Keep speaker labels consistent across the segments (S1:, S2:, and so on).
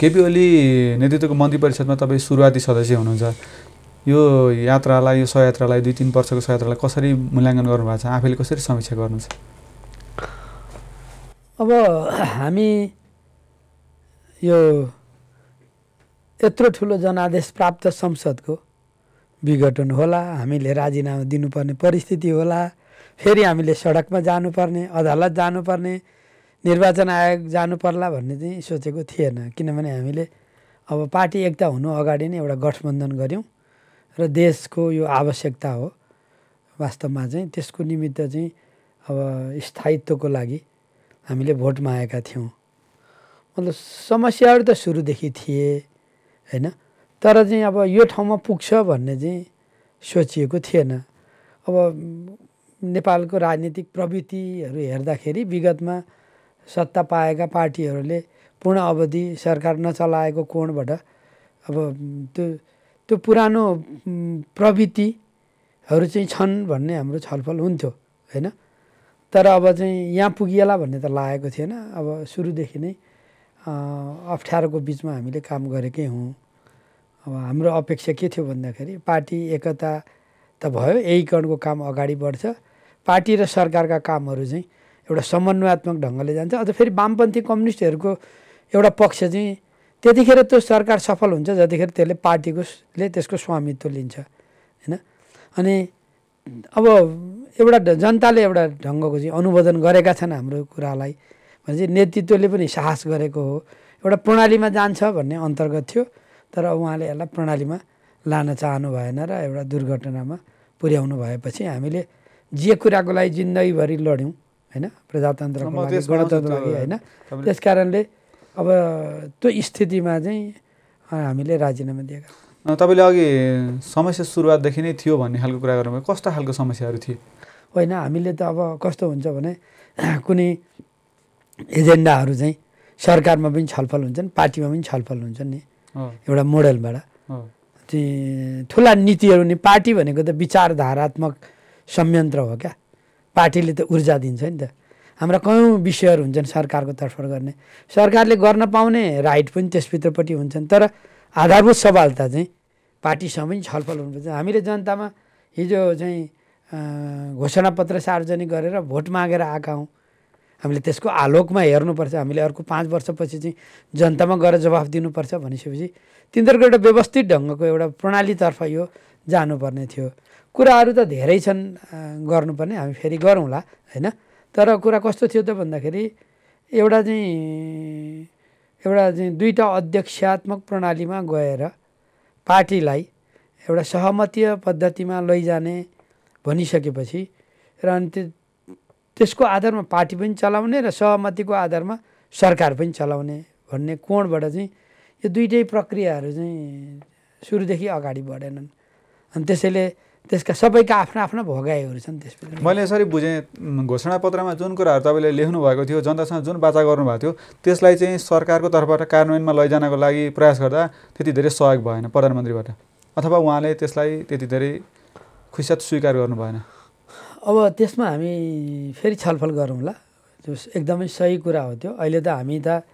S1: केपी ओली नेतृत्वको मन्त्री परिषदमा तपाईँ सुरुवाती सदस्य हुनुहुन्छ। यो यात्रालाई, यो सहयात्रालाई, 2-3 वर्षको सहयात्रालाई कसरी मूल्याङ्कन गर्नुभएको छ, आफैले कसरी समीक्षा गर्नुहुन्छ?
S2: अब हामी यो यत्रो ठुलो जनादेश प्राप्त संसदको विघटन होला, हामीले राजीनामा दिनुपर्ने परिस्थिति होला, फेरि हामीले सडकमा जानुपर्ने, अदालत जानुपर्ने, निर्वाचन आयोग जानु पर्ला भन्ने चाहिँ सोचेको थिएन। किनभने हामीले अब पार्टी एकता हुनु अगाडि नै एउटा गठबन्धन गऱ्यौँ र देशको यो आवश्यकता हो वास्तवमा चाहिँ। त्यसको निमित्त चाहिँ अब स्थायित्वको लागि हामीले भोट मागेका थियौँ। मतलब समस्याहरू त सुरुदेखि थिए हैन, तर चाहिँ अब यो ठाउँमा पुग्छ भन्ने चाहिँ सोचिएको थिएन। अब नेपालको राजनीतिक प्रवृत्तिहरू हेर्दाखेरि विगतमा सत्ता पाएका पार्टीहरूले पूर्ण अवधि सरकार नचलाएको कोणबाट अब त्यो पुरानो प्रवृत्तिहरू चाहिँ छन् भन्ने हाम्रो छलफल हुन्थ्यो हैन। तर अब चाहिँ यहाँ पुगिएला भन्ने त लागेको थिएन। अब सुरुदेखि नै अप्ठ्यारोको बिचमा हामीले काम गरेकै हौँ। अब हाम्रो अपेक्षा के थियो भन्दाखेरि पार्टी एकता त भयो, एकीकरणको काम अगाडि बढ्छ, पार्टी र सरकारका कामहरू चाहिँ एउटा समन्वयात्मक ढङ्गले जान्छ। अझ फेरि वामपन्थी कम्युनिस्टहरूको एउटा पक्ष चाहिँ त्यतिखेर त्यो सरकार सफल हुन्छ जतिखेर त्यसले पार्टीले त्यसको स्वामित्व लिन्छ हैन। अनि अब एउटा जनताले एउटा ढङ्गको चाहिँ अनुमोदन गरेका छन् हाम्रो कुरालाई भने चाहिँ नेतृत्वले पनि साहस गरेको हो। एउटा प्रणालीमा जान्छ भन्ने अन्तर्गत थियो, तर उहाँले यसलाई प्रणालीमा लान चाहनु भएन र एउटा दुर्घटनामा पुर्याउनु भएपछि हामीले जे कुराको लागि जिन्दगीभरि लड्यौँ हैन, प्रजातन्त्रको लागि, गणतन्त्रको लागि हैन। त्यस कारणले अब त्यो स्थितिमा चाहिँ हामीले राजीनामा दिएका।
S1: तपाईँले अघि समस्या सुरुवातदेखि नै थियो भन्ने खालको कुरा गर्नुभयो। कस्ता खालको समस्याहरू थिए?
S2: होइन, हामीले त अब कस्तो हुन्छ भने कुनै एजेन्डाहरू चाहिँ सरकारमा पनि छलफल हुन्छन्, पार्टीमा पनि छलफल हुन्छन् नि। एउटा मोडलबाट चाहिँ ठुला नीतिहरू नि, पार्टी भनेको त विचारधारात्मक संयन्त्र हो क्या। पार्टीले त ऊर्जा दिन्छ नि त। हाम्रा कयौँ विषयहरू हुन्छन् सरकारको तर्फबाट गर्ने, सरकारले गर्न पाउने राइट पनि त्यसभित्रपट्टि हुन्छन्। तर आधारभूत सवाल त चाहिँ पार्टीसँग पनि छलफल हुनुपर्छ। हामीले जनतामा हिजो चाहिँ घोषणापत्र सार्वजनिक गरेर भोट मागेर आएका हौँ। हामीले त्यसको आलोकमा हेर्नुपर्छ। हामीले अर्को 5 वर्षपछि चाहिँ जनतामा गएर जवाफ दिनुपर्छ भनिसकेपछि तिनीहरूको एउटा व्यवस्थित ढङ्गको एउटा प्रणालीतर्फ यो जानुपर्ने थियो। कुराहरू त धेरै छन् गर्नुपर्ने, हामी फेरि गरौँला हैन। तर कुरा कस्तो थियो त भन्दाखेरि एउटा चाहिँ दुईटा अध्यक्षात्मक प्रणालीमा गएर पार्टीलाई एउटा सहमतीय पद्धतिमा लैजाने भनिसकेपछि र अनि त्यसको आधारमा पार्टी पनि चलाउने र सहमतिको आधारमा सरकार पनि चलाउने भन्ने कोणबाट चाहिँ यो दुईटै प्रक्रियाहरू चाहिँ सुरुदेखि अगाडि बढेनन्। अनि त्यसैले त्यसका सबैका आफ्ना आफ्ना भोगाइहरू छन्। त्यसपछि
S1: मैले यसरी बुझेँ, घोषणापत्रमा जुन कुराहरू तपाईँले लेख्नु भएको थियो, जनतासँग जुन वाचा गर्नुभएको थियो, त्यसलाई चाहिँ सरकारको तर्फबाट कार्यान्वयनमा लैजानको लागि प्रयास गर्दा त्यति धेरै सहयोग भएन प्रधानमन्त्रीबाट, अथवा उहाँले त्यसलाई त्यति धेरै खुसियात स्वीकार गर्नु भएन।
S2: अब त्यसमा हामी फेरि छलफल गरौँला। जो एकदमै सही कुरा हो त्यो। अहिले त हामी त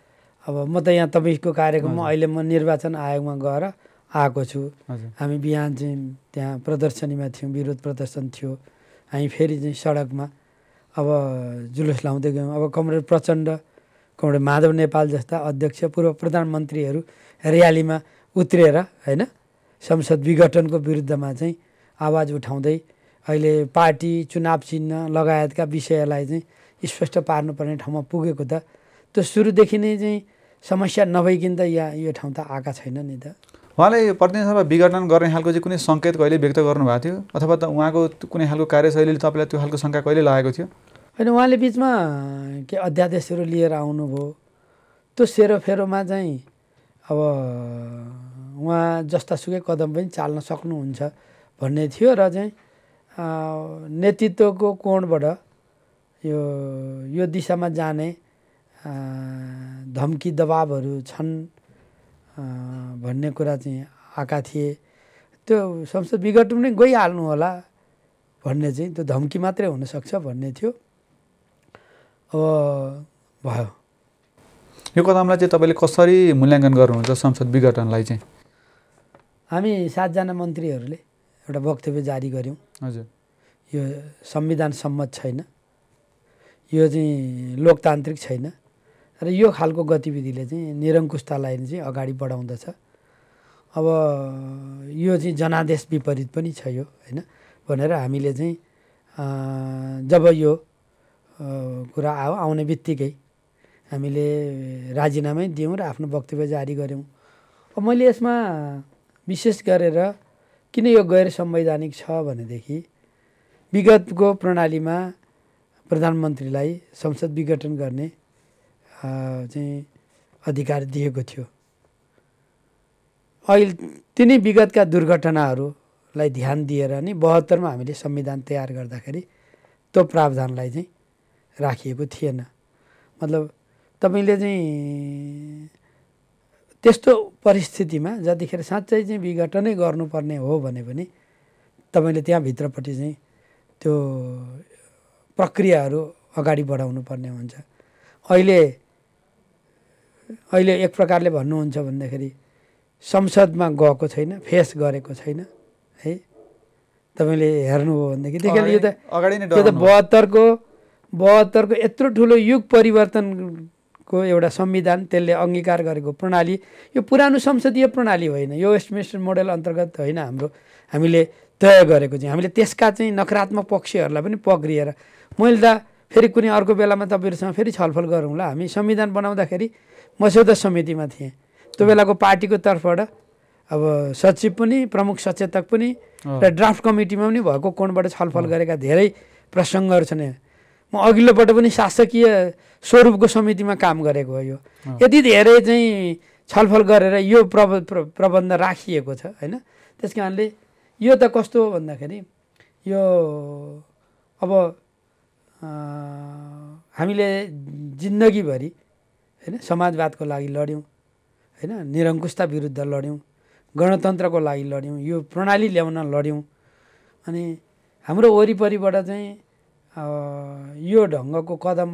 S2: अब म त यहाँ तपाईँको कार्यक्रममा अहिले म निर्वाचन आयोगमा गएर आएको छु। हामी बिहान चाहिँ त्यहाँ प्रदर्शनीमा थियौँ, विरोध प्रदर्शन थियो। हामी फेरि चाहिँ सडकमा अब जुलुस लाउँदै गयौँ। अब कमरेड प्रचण्ड, कमरेड माधव नेपाल जस्ता अध्यक्ष, पूर्व प्रधानमन्त्रीहरू र्यालीमा उत्रिएर हैन संसद विघटनको विरुद्धमा चाहिँ आवाज उठाउँदै अहिले पार्टी, चुनाव चिन्ह लगायतका विषयलाई चाहिँ स्पष्ट पार्नुपर्ने ठाउँमा पुगेको त त्यो सुरुदेखि नै चाहिँ समस्या नभइकन त यो ठाउँ त आएका छैन नि त।
S1: उहाँले प्रतिनिधि सभा विघटन गर्ने खालको चाहिँ कुनै सङ्केत कहिले व्यक्त गर्नुभएको थियो, अथवा त उहाँको कुनै खालको कार्यशैलीले तपाईँलाई त्यो खालको शङ्का कहिले लागेको थियो?
S2: होइन, उहाँले बिचमा के अध्यादेशहरू लिएर आउनुभयो। त्यो सेरोफेरोमा चाहिँ अब उहाँ जस्तासुकै कदम पनि चाल्न सक्नुहुन्छ भन्ने थियो र चाहिँ नेतृत्वको कोणबाट यो दिशामा जाने धम्की दबावहरू छन् भन्ने कुरा चाहिँ आएका थिए। त्यो संसद विघटन नै गइहाल्नु होला भन्ने चाहिँ त्यो धम्की मात्रै हुनसक्छ भन्ने थियो। अब भयो।
S1: यो कदमलाई चाहिँ तपाईँले कसरी मूल्याङ्कन गर्नुहुन्छ संसद विघटनलाई चाहिँ?
S2: हामी 7 जना मन्त्रीहरूले एउटा वक्तव्य जारी गऱ्यौँ।
S1: हजुर,
S2: यो संविधान सम्मत छैन, यो चाहिँ लोकतान्त्रिक छैन र यो खालको गतिविधिले चाहिँ निरङ्कुशतालाई चाहिँ अगाडि बढाउँदछ। अब यो चाहिँ जनादेश विपरीत पनि छ यो, होइन भनेर हामीले चाहिँ जब यो कुरा आउने बित्तिकै हामीले राजीनामै दियौँ र आफ्नो वक्तव्य जारी गऱ्यौँ। अब मैले यसमा विशेष गरेर किन यो गैर संवैधानिक छ भनेदेखि विगतको प्रणालीमा प्रधानमन्त्रीलाई संसद विघटन गर्ने चाहिँ अधिकार दिएको थियो। अहिले तिनै विगतका दुर्घटनाहरूलाई ध्यान दिएर नि 72 मा हामीले संविधान तयार गर्दाखेरि त्यो प्रावधानलाई चाहिँ राखिएको थिएन। मतलब तपाईँले चाहिँ त्यस्तो परिस्थितिमा जतिखेर साँच्चै चाहिँ विघटनै गर्नुपर्ने हो भने पनि तपाईँले त्यहाँभित्रपट्टि चाहिँ त्यो प्रक्रियाहरू अगाडि बढाउनु पर्ने हुन्छ। अहिले एक प्रकारले भन्नुहुन्छ भन्दाखेरि संसदमा गएको छैन, फेस गरेको छैन है। तपाईँले हेर्नुभयो भनेदेखि त्यसैले यो त 72 को यत्रो ठुलो युग परिवर्तनको एउटा संविधान त्यसले अङ्गीकार गरेको प्रणाली यो पुरानो संसदीय प्रणाली होइन, यो वेस्टमिन्स्टर मोडेल अन्तर्गत होइन हामीले तय गरेको चाहिँ। हामीले त्यसका चाहिँ नकारात्मक पक्षहरूलाई पनि पक्रिएर मैले त फेरि कुनै अर्को बेलामा तपाईँहरूसँग फेरि छलफल गरौँला। हामी संविधान बनाउँदाखेरि मस्यौदा समितिमा थिएँ, त्यो बेलाको पार्टीको तर्फबाट अब सचिव पनि प्रमुख सचेतक पनि र ड्राफ्ट कमिटीमा पनि भएको कोणबाट छलफल गरेका धेरै प्रसङ्गहरू छन्। म अघिल्लोपल्ट पनि शासकीय स्वरूपको समितिमा काम गरेको हो। यो यति धेरै चाहिँ छलफल गरेर यो प्रबन्ध राखिएको छ होइन। त्यस कारणले यो त कस्तो हो भन्दाखेरि यो अब हामीले जिन्दगीभरि होइन समाजवादको लागि लड्यौँ होइन, निरङ्कुशता विरुद्ध लड्यौँ, गणतन्त्रको लागि लड्यौँ, यो प्रणाली ल्याउन लड्यौँ। अनि हाम्रो वरिपरिबाट चाहिँ यो ढङ्गको कदम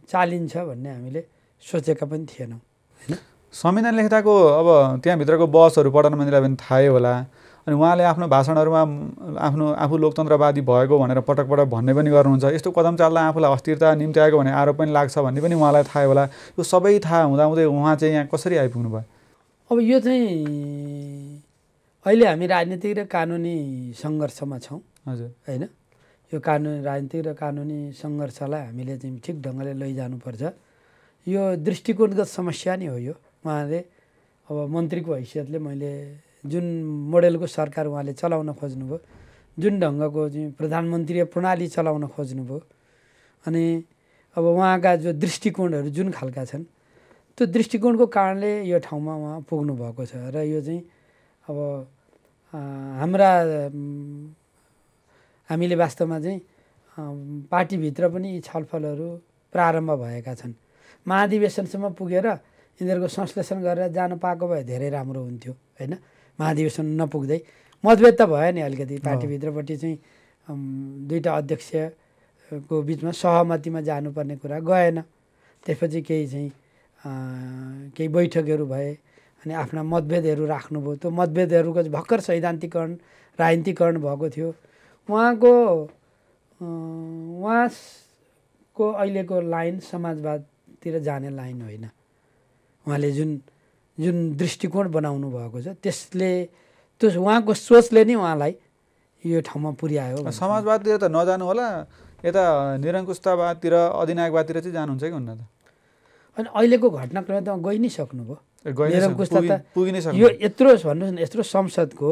S2: चालिन्छ भन्ने हामीले सोचेका पनि थिएनौँ होइन।
S1: संविधान लेख्दाको अब त्यहाँभित्रको बसहरू प्रधानमन्त्रीलाई पनि थाहै होला, अनि उहाँले आफ्नो भाषणहरूमा आफू लोकतन्त्रवादी भएको भनेर पटक पटक भन्ने पनि गर्नुहुन्छ। यस्तो कदम चाल्दा आफूलाई अस्थिरता निम्ति आएको भन्ने आरोप पनि लाग्छ भन्ने पनि उहाँलाई थाहै होला। यो सबै थाहा हुँदाहुँदै उहाँ चाहिँ यहाँ कसरी आइपुग्नु भयो?
S2: अब यो चाहिँ अहिले हामी राजनीतिक र कानुनी सङ्घर्षमा छौँ
S1: हजुर
S2: होइन। यो राजनीतिक र कानुनी सङ्घर्षलाई हामीले चाहिँ ठिक ढङ्गले लैजानुपर्छ। यो दृष्टिकोणगत समस्या नै हो यो। उहाँले अब मन्त्रीको हैसियतले मैले जुन मोडेलको सरकार उहाँले चलाउन खोज्नुभयो, जुन ढङ्गको चाहिँ प्रधानमन्त्रीय प्रणाली चलाउन खोज्नुभयो, अनि अब उहाँका जो दृष्टिकोणहरू जुन खालका छन् त्यो दृष्टिकोणको कारणले यो ठाउँमा उहाँ पुग्नु भएको छ। र यो चाहिँ अब हामीले वास्तवमा चाहिँ पार्टीभित्र पनि यी छलफलहरू प्रारम्भ भएका छन्। महाधिवेशनसम्म पुगेर यिनीहरूको संश्लेषण गरेर जान पाएको भए धेरै राम्रो हुन्थ्यो होइन। महाधिवेशन नपुग्दै मतभेद त भयो नि अलिकति पार्टीभित्रपट्टि चाहिँ दुईवटा अध्यक्षको बिचमा सहमतिमा जानुपर्ने कुरा गएन। त्यसपछि केही बैठकहरू भए अनि आफ्ना मतभेदहरू राख्नुभयो। त्यो मतभेदहरूको भर्खर सैद्धान्तिकरण राजनीतिकरण भएको थियो। उहाँको अहिलेको लाइन समाजवादतिर जाने लाइन होइन। उहाँले जुन दृष्टिकोण बनाउनु भएको छ त्यसले त्यो उहाँको सोचले नै उहाँलाई यो ठाउँमा पुर्यायो।
S1: समाजवादतिर त नजानु होला, यता निरङ्कुशतावादतिर अधिनायकवादतिर चाहिँ जानुहुन्छ कि हुन्न त?
S2: अनि अहिलेको घटनाक्रम त गइ नै सक्नुभयो। निरङ्कुशता त
S1: पुगि नै सक्नु।
S2: यो यत्रो भन्नुहोस् न, यत्रो संसदको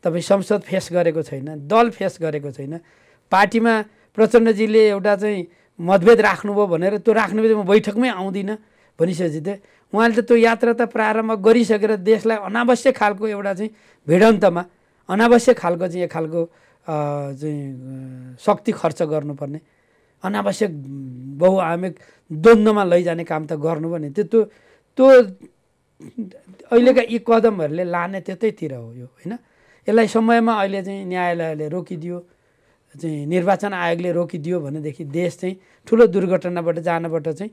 S2: तपाईँ संसद फेस गरेको छैन, दल फेस गरेको छैन। पार्टीमा प्रचण्डजीले एउटा चाहिँ मतभेद राख्नुभयो भनेर त्यो राख्ने बित्तिकै म बैठकमै आउँदिनँ भनिसकेपछि त उहाँले त त्यो यात्रा त प्रारम्भ गरिसकेर देशलाई अनावश्यक खालको एउटा चाहिँ भिडन्तमा अनावश्यक खालको चाहिँ एक खालको चाहिँ शक्ति खर्च गर्नुपर्ने अनावश्यक बहुआयामिक द्वन्द्वमा लैजाने काम त गर्नुभयो नि। त्यो अहिलेका यी कदमहरूले लाने त्यतैतिर हो यो होइन। यसलाई समयमा अहिले चाहिँ न्यायालयले रोकिदियो, चाहिँ निर्वाचन आयोगले रोकिदियो भनेदेखि देश चाहिँ ठुलो दुर्घटनाबाट जानबाट चाहिँ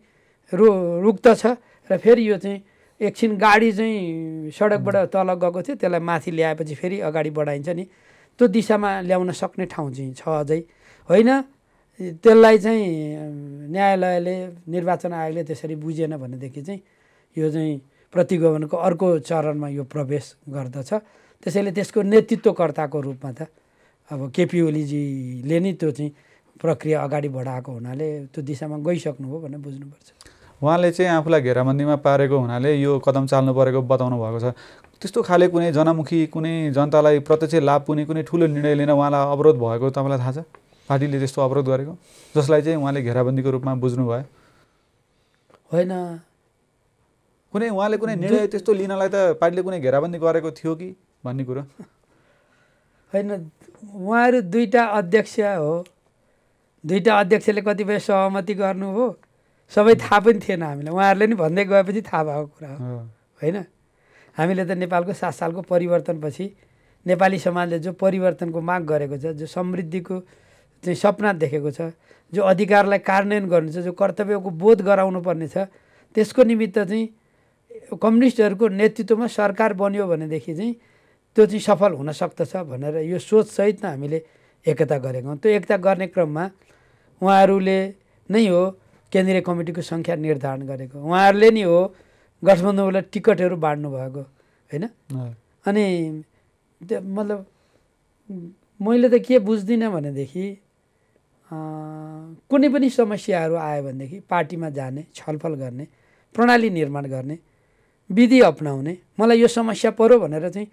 S2: रुक्त छ र फेरि यो चाहिँ एकछिन गाडी चाहिँ सडकबाट तल गएको थियो त्यसलाई माथि ल्याएपछि फेरि अगाडि बढाइन्छ नि त्यो दिशामा ल्याउन सक्ने ठाउँ चाहिँ छ अझै होइन। त्यसलाई चाहिँ न्यायालयले निर्वाचन आयोगले त्यसरी बुझेन भनेदेखि चाहिँ यो चाहिँ प्रतिगमनको अर्को चरणमा यो प्रवेश गर्दछ। त्यसैले त्यसको नेतृत्वकर्ताको रूपमा त अब केपी ओलीजीले नै त्यो चाहिँ प्रक्रिया अगाडि बढाएको हुनाले त्यो दिशामा गइसक्नु हो भनेर बुझ्नुपर्छ।
S1: उहाँले चाहिँ आफूलाई घेराबन्दीमा पारेको हुनाले यो कदम चाल्नु परेको बताउनु भएको छ। त्यस्तो खाले कुनै जनमुखी कुनै जनतालाई प्रत्यक्ष लाभ पुग्ने कुनै ठुलो निर्णय लिन उहाँलाई अवरोध भएको तपाईँलाई थाहा छ? पार्टीले त्यस्तो अवरोध गरेको जसलाई चाहिँ उहाँले घेराबन्दीको रूपमा बुझ्नुभयो?
S2: होइन,
S1: कुनै उहाँले कुनै निर्णय त्यस्तो लिनलाई त पार्टीले कुनै घेराबन्दी गरेको थियो कि भन्ने कुरो
S2: होइन। उहाँहरू दुईटा अध्यक्ष हो, दुईटा अध्यक्षले कतिपय सहमति गर्नु हो, सबै थाहा पनि थिएन हामीलाई। उहाँहरूले नि भन्दै गएपछि थाहा भएको कुरा हो होइन। हामीले त नेपालको 7 सालको परिवर्तनपछि नेपाली समाजले जो परिवर्तनको माग गरेको छ, जो समृद्धिको चाहिँ सपना देखेको छ, जो अधिकारलाई कार्यान्वयन गर्नु छ, जो कर्तव्यको बोध गराउनु पर्ने छ, त्यसको निमित्त चाहिँ कम्युनिस्टहरूको नेतृत्वमा सरकार बन्यो भनेदेखि चाहिँ त्यो चाहिँ सफल हुन सक्दछ भनेर यो सोचसहित नै हामीले एकता गरेका हौँ। त्यो एकता गर्ने क्रममा उहाँहरूले नै हो केन्द्रीय कमिटीको सङ्ख्या निर्धारण गरेको, उहाँहरूले नि हो गठबन्धनलाई टिकटहरू बाँड्नु भएको होइन। अनि मतलब मैले त के बुझ्दिनँ भनेदेखि कुनै पनि समस्याहरू आयो भनेदेखि पार्टीमा जाने, छलफल गर्ने, प्रणाली निर्माण गर्ने, विधि अपनाउने, मलाई यो समस्या पर्यो भनेर चाहिँ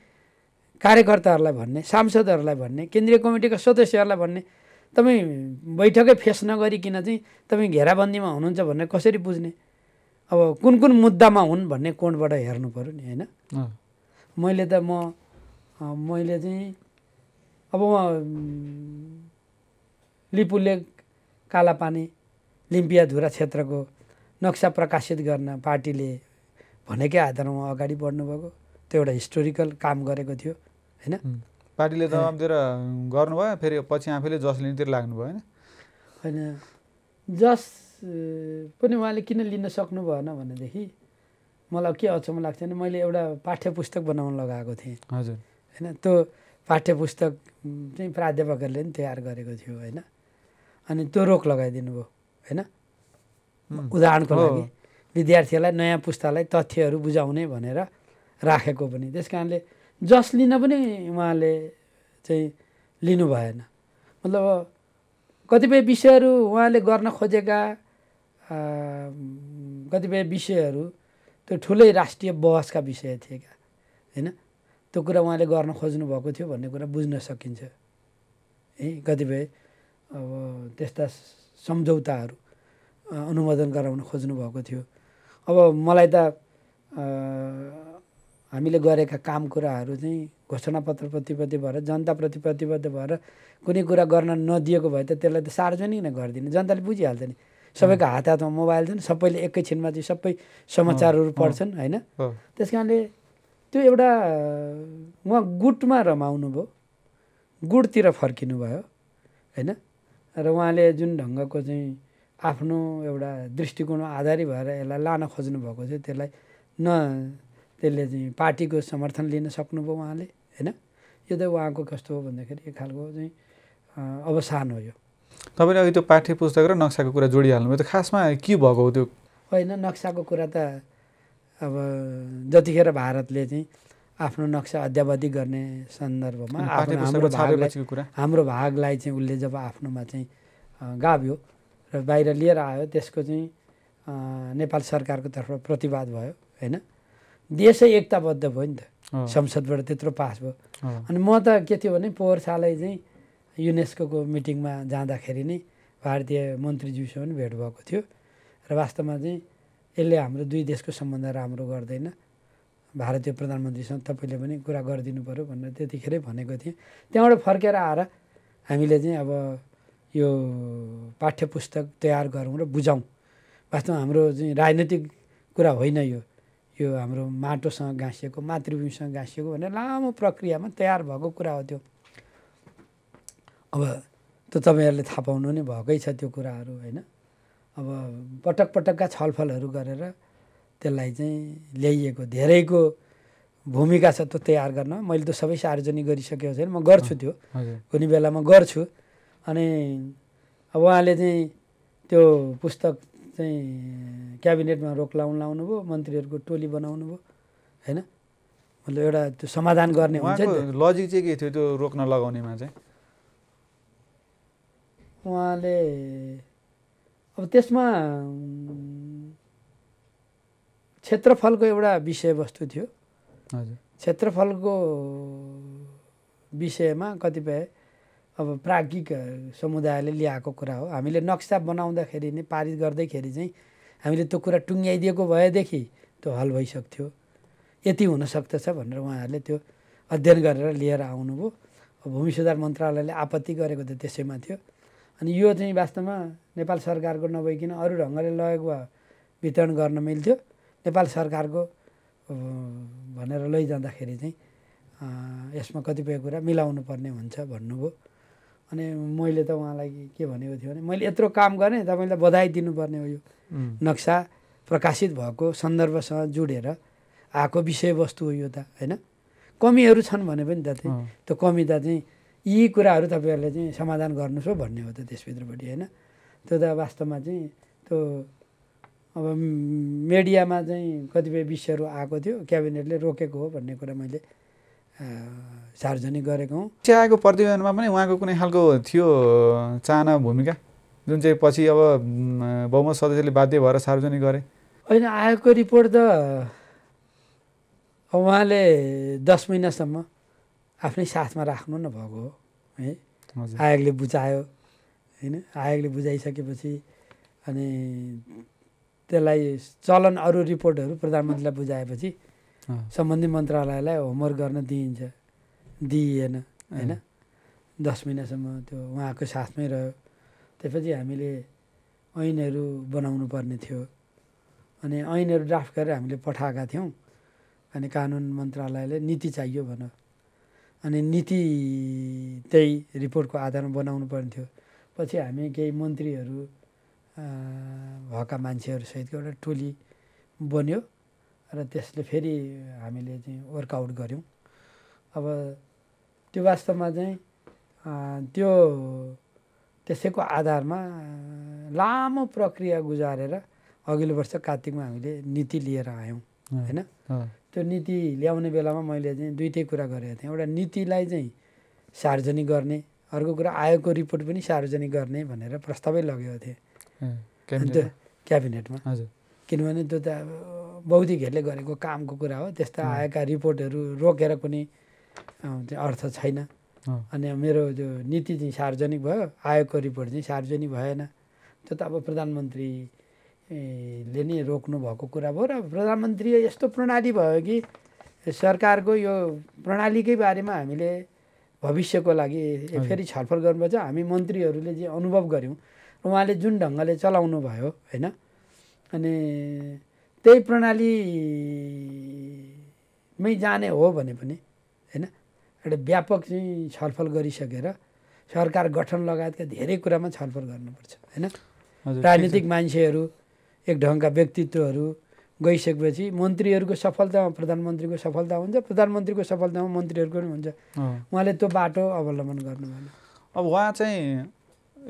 S2: कार्यकर्ताहरूलाई भन्ने, सांसदहरूलाई भन्ने, केन्द्रीय कमिटीका सदस्यहरूलाई भन्ने, तपाईँ बैठकै फेस नगरिकन चाहिँ तपाईँ घेराबन्दीमा हुनुहुन्छ भनेर कसरी बुझ्ने? अब कुन कुन मुद्दामा हुन् भन्ने कोणबाट हेर्नु पऱ्यो नि होइन। मैले चाहिँ अब लिपुलेक कालापानी लिम्पियाधुरा क्षेत्रको नक्सा प्रकाशित गर्न पार्टीले भनेकै आधारमा अगाडि बढ्नुभएको, त्यो एउटा हिस्टोरिकल काम गरेको थियो होइन।
S1: पार्टीले दबाब दिएर गर्नुभयो, फेरि पछि आफैले जस लिनेतिर लाग्नु भयो
S2: होइन। जस पनि उहाँले किन लिन सक्नु भएन भनेदेखि मलाई के अचम्म लाग्छ भने मैले एउटा पाठ्य पुस्तक बनाउन लगाएको थिएँ
S1: हजुर
S2: होइन। त्यो पाठ्य पुस्तक चाहिँ प्राध्यापकहरूले पनि तयार गरेको थियो होइन। अनि त्यो रोक लगाइदिनु भयो होइन। उदाहरणको लागि विद्यार्थीहरूलाई नयाँ पुस्तालाई तथ्यहरू बुझाउने भनेर राखेको पनि, त्यस कारणले जस लिन पनि उहाँले चाहिँ लिनु भएन। मतलब कतिपय विषयहरू उहाँले गर्न खोजेका कतिपय विषयहरू त्यो ठुलै राष्ट्रिय बहसका विषय थिए क्या होइन। त्यो कुरा उहाँले गर्न खोज्नु भएको थियो भन्ने कुरा बुझ्न सकिन्छ है। कतिपय अब त्यस्ता सम्झौताहरू अनुमोदन गराउन खोज्नु भएको थियो। अब मलाई त हामीले गरेका काम कुराहरू चाहिँ घोषणापत्र प्रतिबद्ध भएर, जनताप्रति प्रतिबद्ध भएर कुनै कुरा गर्न नदिएको भए त त्यसलाई त सार्वजनिक नै गरिदिने, जनताले बुझिहाल्छ नि। सबैको हात हातमा मोबाइल छन्, सबैले एकैछिनमा चाहिँ सबै समाचारहरू पढ्छन् होइन। त्यस कारणले त्यो एउटा उहाँ गुटमा रमाउनु भयो, गुटतिर फर्किनु भयो होइन। र उहाँले जुन ढङ्गको चाहिँ आफ्नो एउटा दृष्टिकोण आधारी भएर यसलाई लान खोज्नु भएको थियो, त्यसले चाहिँ पार्टीको समर्थन लिन सक्नुभयो उहाँले होइन। यो त उहाँको कस्तो हो भन्दाखेरि एक खालको चाहिँ अवसान हो यो।
S1: तपाईँले अघि त्यो पाठ्य पुस्तक र नक्साको कुरा जोडिहाल्नुभयो, त खासमा के भएको हो त्यो?
S2: होइन, नक्साको कुरा त अब जतिखेर भारतले चाहिँ आफ्नो नक्सा अद्यावधि गर्ने सन्दर्भमा हाम्रो भागलाई चाहिँ उसले जब आफ्नोमा चाहिँ गाभ्यो र बाहिर लिएर आयो, त्यसको चाहिँ नेपाल सरकारको तर्फबाट प्रतिवाद भयो होइन। देशै एकताबद्ध भयो नि त, संसदबाट त्यत्रो पास भयो। अनि म त के थियो भने पोहोर सालै चाहिँ युनेस्को मिटिङमा जाँदाखेरि नै भारतीय मन्त्रीज्यूसँग पनि भेट भएको थियो र वास्तवमा चाहिँ यसले हाम्रो दुई देशको सम्बन्ध राम्रो गर्दैन, भारतीय प्रधानमन्त्रीसँग तपाईँले पनि कुरा गरिदिनु पऱ्यो भनेर त्यतिखेरै भनेको थिएँ। त्यहाँबाट फर्केर आएर हामीले चाहिँ अब यो पाठ्य पुस्तक तयार गरौँ र बुझाउँ। वास्तवमा हाम्रो चाहिँ राजनैतिक कुरा होइन यो हाम्रो माटोसँग गाँसिएको, मातृभूमिसँग गाँसिएको भनेर लामो प्रक्रियामा तयार भएको कुरा हो त्यो। अब त्यो तपाईँहरूले थाहा पाउनु नै भएकै छ त्यो कुराहरू होइन। अब पटक पटकका छलफलहरू गरेर त्यसलाई चाहिँ ल्याइएको धेरैको भूमिका छ त्यो तयार गर्न। मैले त सबै सार्वजनिक गरिसकेको छैन, म गर्छु त्यो कुनै बेला म गर्छु। अनि अब उहाँले चाहिँ त्यो पुस्तक चाहिँ क्याबिनेटमा रोक लाउनु भयो, मन्त्रीहरूको टोली बनाउनु भयो होइन। मतलब एउटा त्यो समाधान गर्ने हुन्छ नि।
S1: लजिक चाहिँ के थियो त्यो रोक्न लगाउनेमा चाहिँ?
S2: उहाँले अब त्यसमा क्षेत्रफलको एउटा विषयवस्तु थियो। क्षेत्रफलको विषयमा कतिपय अब प्राज्ञिक समुदायले ल्याएको कुरा हो। हामीले नक्सा बनाउँदाखेरि नै पारित गर्दैखेरि चाहिँ हामीले त्यो कुरा टुङ्ग्याइदिएको भएदेखि त्यो हल भइसक्थ्यो, यति हुनसक्दछ भनेर उहाँहरूले त्यो अध्ययन गरेर लिएर आउनुभयो। भूमि सुधार मन्त्रालयले आपत्ति गरेको त त्यसैमा थियो। अनि यो चाहिँ वास्तवमा नेपाल सरकारको नभइकन अरू ढङ्गले लगेको भए वितरण गर्न मिल्थ्यो। नेपाल सरकारको भनेर लैजाँदाखेरि चाहिँ यसमा कतिपय कुरा मिलाउनु पर्ने हुन्छ भन्नुभयो। अनि मैले त उहाँलाई के भनेको थियो भने मैले यत्रो काम गरेँ, तपाईँलाई बधाई दिनुपर्ने हो। यो नक्सा प्रकाशित भएको सन्दर्भसँग जोडेर आएको विषयवस्तु हो यो त होइन। कमीहरू छन् भने पनि त त्यो कमी त चाहिँ यी कुराहरू तपाईँहरूले चाहिँ समाधान गर्नुहोस् हो भन्ने हो त त्यसभित्रपट्टि होइन। त्यो त वास्तवमा चाहिँ त्यो अब मिडियामा चाहिँ कतिपय विषयहरू आएको थियो, क्याबिनेटले रोकेको हो भन्ने कुरा मैले सार्वजनिक गरेको हुँ।
S1: आएको प्रतिवेदनमा पनि उहाँको कुनै खालको थियो चाहना भूमिका जुन चाहिँ पछि अब बहुमत सदस्यले बाध्य भएर सार्वजनिक गरे?
S2: होइन, आएको रिपोर्ट त उहाँले 10 महिनासम्म आफ्नै साथमा राख्नु न भएको हो है। आयोगले बुझायो होइन। आयोगले बुझाइसकेपछि अनि त्यसलाई चलन अरू रिपोर्टहरू प्रधानमन्त्रीलाई बुझाएपछि सम्बन्धित मन्त्रालयलाई होमवर्क गर्न दिइएन होइन। 10 महिनासम्म त्यो उहाँको साथमै रह्यो। त्यसपछि हामीले ऐनहरू बनाउनु पर्ने थियो। अनि ऐनहरू ड्राफ्ट गरेर हामीले पठाएका थियौँ। अनि कानुन मन्त्रालयले नीति चाहियो भन। अनि नीति त्यही रिपोर्टको आधारमा बनाउनु पर्ने थियो। पछि हामी केही मन्त्रीहरू भएका मान्छेहरू सहितको एउटा टोली बन्यो र त्यसले फेरि हामीले चाहिँ वर्कआउट गऱ्यौँ। अब त्यो वास्तवमा चाहिँ त्यो त्यसैको आधारमा लामो प्रक्रिया गुजारेर अघिल्लो वर्ष कार्तिकमा हामीले नीति लिएर आयौँ होइन। त्यो नीति ल्याउने बेलामा मैले चाहिँ दुईटै कुरा गरेको थिएँ। एउटा नीतिलाई चाहिँ सार्वजनिक गर्ने, अर्को कुरा आयोगको रिपोर्ट पनि सार्वजनिक गर्ने भनेर प्रस्तावै लगेको थिएँ त्यो क्याबिनेटमा। किनभने त्यो त बौद्धिकहरूले गरेको कामको कुरा हो। त्यस्ता आएका रिपोर्टहरू रोकेर कुनै अर्थ छैन। अनि मेरो जो नीति चाहिँ सार्वजनिक भयो, आयोगको रिपोर्ट चाहिँ सार्वजनिक भएन। त्यो त अब प्रधानमन्त्रीले नै रोक्नु भएको कुरा भयो। र प्रधानमन्त्री यस्तो प्रणाली भयो कि सरकारको यो प्रणालीकै बारेमा हामीले भविष्यको लागि फेरि छलफल गर्नुपर्छ। हामी मन्त्रीहरूले चाहिँ अनुभव गऱ्यौँ र उहाँले जुन ढङ्गले चलाउनु भयो होइन। अनि त्यही प्रणालीमै जाने हो भने पनि होइन एउटा व्यापक चाहिँ छलफल गरिसकेर सरकार गठन लगायतका धेरै कुरामा छलफल गर्नुपर्छ होइन। राजनीतिक मान्छेहरू एक ढङ्गका व्यक्तित्वहरू गइसकेपछि मन्त्रीहरूको सफलतामा प्रधानमन्त्रीको सफलता हुन्छ, प्रधानमन्त्रीको सफलतामा मन्त्रीहरूको पनि हुन्छ। उहाँले त्यो बाटो अवलम्बन गर्नु भएन।
S1: अब उहाँ चाहिँ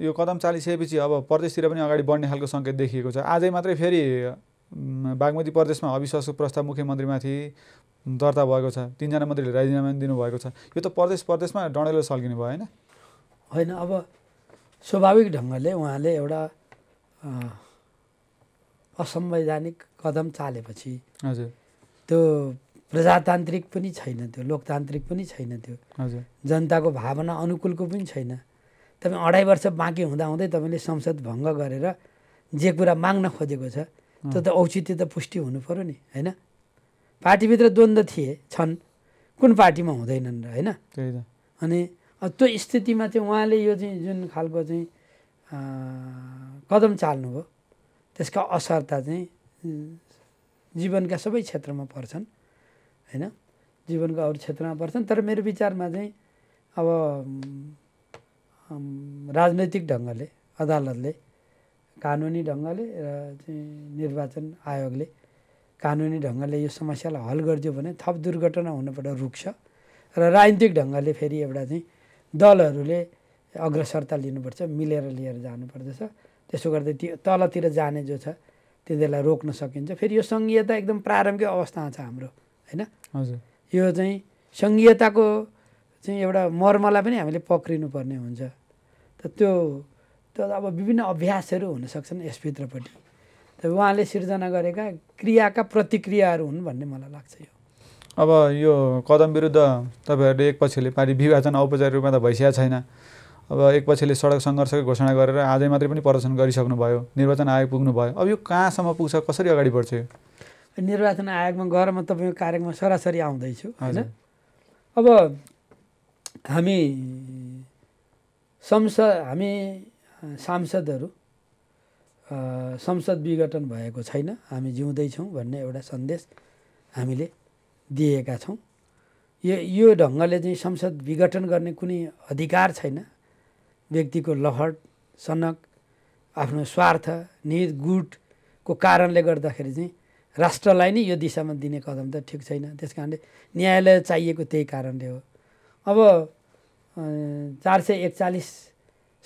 S1: यो कदम चालिसकेपछि अब प्रदेशतिर पनि अगाडि बढ्ने खालको सङ्केत देखिएको छ। आजै मात्रै फेरि बागमती प्रदेशमा अविश्वासको प्रस्ताव मुख्यमन्त्रीमाथि दर्ता भएको छ। 3 जना मन्त्रीले राजीनामा दिनुभएको छ। यो त प्रदेशमा डडेलो सल्किनु भयो होइन?
S2: होइन, अब स्वाभाविक ढङ्गले उहाँले एउटा असंवैधानिक कदम चालेपछि त्यो प्रजातान्त्रिक पनि छैन, त्यो लोकतान्त्रिक पनि छैन, त्यो जनताको भावना अनुकूलको पनि छैन। तपाईँ 2.5 वर्ष बाँकी हुँदाहुँदै तपाईँले संसद भङ्ग गरेर जे कुरा माग्न खोजेको छ त्यो त औचित्य त पुष्टि हुनु पऱ्यो नि होइन। पार्टीभित्र द्वन्द्व छन्, कुन पार्टीमा हुँदैनन् र होइन। अनि त्यो स्थितिमा चाहिँ उहाँले यो चाहिँ जुन खालको चाहिँ कदम चाल्नुभयो त्यसका असरता चाहिँ जीवनका सबै क्षेत्रमा पर्छन् होइन। जीवनका अरू क्षेत्रमा पर्छन्। तर मेरो विचारमा चाहिँ अब राजनैतिक ढङ्गले अदालतले कानुनी ढङ्गले र चाहिँ निर्वाचन आयोगले कानुनी ढङ्गले यो समस्यालाई हल गरिदियो भने थप दुर्घटना हुनबाट रुक्छ र राजनीतिक ढङ्गले फेरि एउटा चाहिँ दलहरूले अग्रसरता लिनुपर्छ, मिलेर लिएर जानुपर्दछ। त्यसो गर्दै त्यो तलतिर जाने जो छ तिनीहरूलाई रोक्न सकिन्छ। फेरि यो सङ्घीयता एकदम प्रारम्भिक अवस्थामा छ हाम्रो, होइन?
S1: हजुर।
S2: यो चाहिँ सङ्घीयताको चाहिँ एउटा मर्मलाई पनि हामीले पक्रिनुपर्ने हुन्छ। त्यो अब विभिन्न अभ्यासहरू हुनसक्छन् यसभित्रपट्टि। त उहाँले सिर्जना गरेका क्रियाका प्रतिक्रियाहरू हुन् भन्ने मलाई लाग्छ। यो
S1: अब यो कदम विरुद्ध तपाईँहरूले एक पक्षले पार्टी विभाजन औपचारिक रूपमा त भइसकेको छैन। अब एक पक्षले सडक सङ्घर्षको घोषणा गरेर आजै मात्रै पनि प्रदर्शन गरिसक्नु भयो, निर्वाचन आयोग पुग्नु भयो। अब यो कहाँसम्म पुग्छ, कसरी अगाडि बढ्छ यो?
S2: निर्वाचन आयोगमा गएर म तपाईँको कार्यक्रममा सरासरी आउँदैछु, होइन? अब हामी सांसदहरू संसद विघटन भएको छैन, हामी जिउँदैछौँ भन्ने एउटा सन्देश हामीले दिएका छौँ। यो ढङ्गले चाहिँ संसद विघटन गर्ने कुनै अधिकार छैन। व्यक्तिको लहट सनक आफ्नो स्वार्थ निहित गुटको कारणले गर्दाखेरि चाहिँ राष्ट्रलाई नै यो दिशामा दिने कदम त ठिक छैन। त्यस कारणले न्यायालय चाहिएको त्यही कारणले हो। अब 441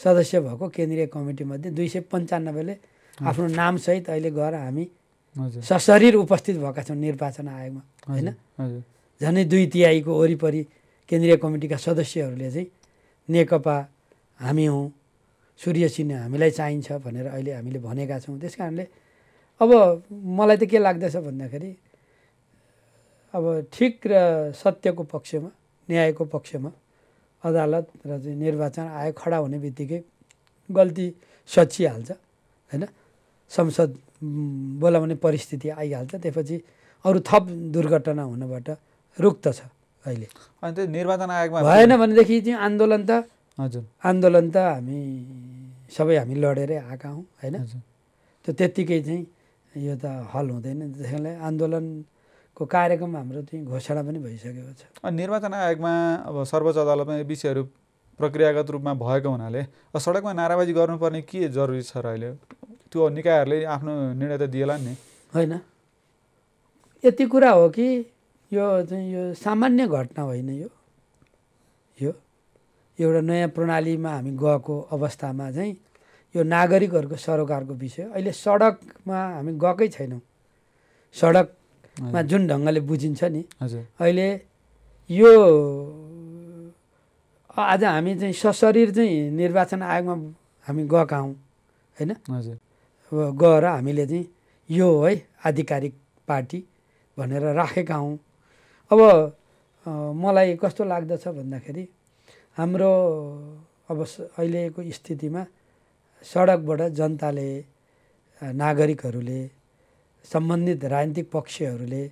S2: सदस्य भएको केन्द्रीय कमिटीमध्ये 295ले आफ्नो नामसहित अहिले गएर हामी सशरीर उपस्थित भएका छौँ निर्वाचन आयोगमा, होइन? झन्डै 2/3 वरिपरि केन्द्रीय कमिटीका सदस्यहरूले चाहिँ नेकपा हामी हौँ, सूर्य चिन्ह हामीलाई चाहिन्छ भनेर अहिले हामीले भनेका छौँ। त्यस कारणले अब मलाई त के लाग्दछ भन्दाखेरि अब ठिक र सत्यको पक्षमा, न्यायको पक्षमा अदालत र चाहिँ निर्वाचन आयोग खडा हुने बित्तिकै गल्ती सचिहाल्छ, होइन? संसद बोलाउने परिस्थिति आइहाल्छ। त्यसपछि अरू थप दुर्घटना हुनबाट रुक्दछ अहिले।
S1: अनि त्यो निर्वाचन आयोगमा
S2: भएन भनेदेखि चाहिँ आन्दोलन त
S1: हजुर
S2: हामी सबै हामी लडेरै आएका हौँ, होइन? त्यो त्यत्तिकै चाहिँ यो त हल हुँदैन। त्यसैले आन्दोलनको कार्यक्रम हाम्रो चाहिँ घोषणा पनि भइसकेको छ।
S1: अनि निर्वाचन आयोगमा अब सर्वोच्च अदालतमा यो विषयहरू प्रक्रियागत रूपमा भएको हुनाले सडकमा नाराबाजी गर्नुपर्ने के जरुरी छ र अहिले? त्यो निकायहरूले आफ्नो निर्णय त दिएला नि,
S2: होइन? यति कुरा हो कि यो चाहिँ यो सामान्य घटना होइन। यो एउटा नयाँ प्रणालीमा हामी गएको अवस्थामा चाहिँ यो नागरिकहरूको सरोकारको विषय अहिले सडकमा हामी गएकै छैनौँ। सडकमा जुन ढङ्गले बुझिन्छ नि अहिले यो आज हामी चाहिँ सशरीर चाहिँ निर्वाचन आयोगमा हामी गएका हौँ, होइन? अब गएर हामीले चाहिँ यो है आधिकारिक पार्टी भनेर राखेका हौँ। अब मलाई कस्तो लाग्दछ भन्दाखेरि हाम्रो अब अहिलेको स्थितिमा सडकबाट जनताले, नागरिकहरूले, सम्बन्धित राजनीतिक पक्षहरूले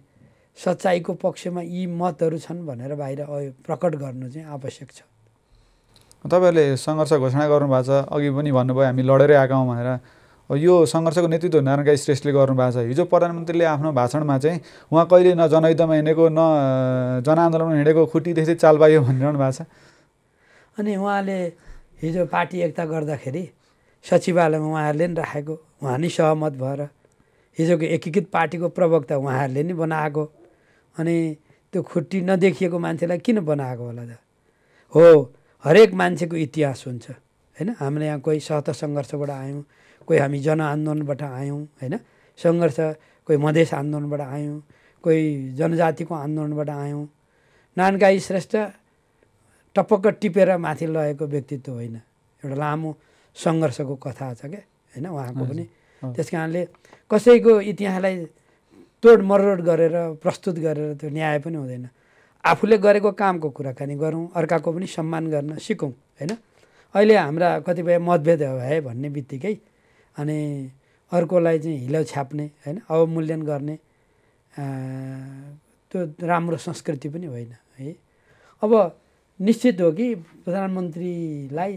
S2: सच्चाइको पक्षमा यी मतहरू छन् भनेर बाहिर प्रकट गर्नु चाहिँ आवश्यक छ।
S1: तपाईँहरूले सङ्घर्ष घोषणा गर्नुभएको छ, अघि पनि भन्नुभयो हामी लडेरै आएका हौँ भनेर। यो सङ्घर्षको नेतृत्व नारायण काजी श्रेष्ठले गर्नुभएको छ। हिजो प्रधानमन्त्रीले आफ्नो भाषणमा चाहिँ उहाँ कहिले न जनयुद्धमा हिँडेको न जनआन्दोलनमा हिँडेको खुट्टी देख्दै चाल पाइयो भनिरहनु भएको छ।
S2: अनि उहाँले हिजो पार्टी एकता गर्दाखेरि सचिवालयमा उहाँहरूले नि राखेको, उहाँ नि सहमत भएर हिजोको एकीकृत पार्टीको प्रवक्ता उहाँहरूले नि बनाएको। अनि त्यो खुट्टी नदेखिएको मान्छेलाई किन बनाएको होला त? हो, हरेक मान्छेको इतिहास हुन्छ, होइन? हामीले यहाँ कोही सहत सङ्घर्षबाट आयौँ, कोही हामी जनआन्दोलनबाट आयौँ, होइन? सङ्घर्ष कोही मधेस आन्दोलनबाट आयौँ, कोही जनजातिको आन्दोलनबाट आयौँ। नारायण काजी श्रेष्ठ टपक्क टिपेर माथि लगेको व्यक्तित्व होइन, एउटा लामो सङ्घर्षको कथा छ क्या, होइन? उहाँको पनि। त्यस कारणले कसैको इतिहासलाई तोड मरोड गरेर प्रस्तुत गरेर त्यो न्याय पनि हुँदैन। आफूले गरेको कामको कुराकानी गरौँ, अर्काको पनि सम्मान गर्न सिकौँ, होइन? अहिले हाम्रा कतिपय मतभेद भए भन्ने बित्तिकै अनि अर्कोलाई चाहिँ हिलो छ्याप्ने, होइन? अवमूल्यन गर्ने त्यो राम्रो संस्कृति पनि होइन, है? अब निश्चित हो कि प्रधानमन्त्रीलाई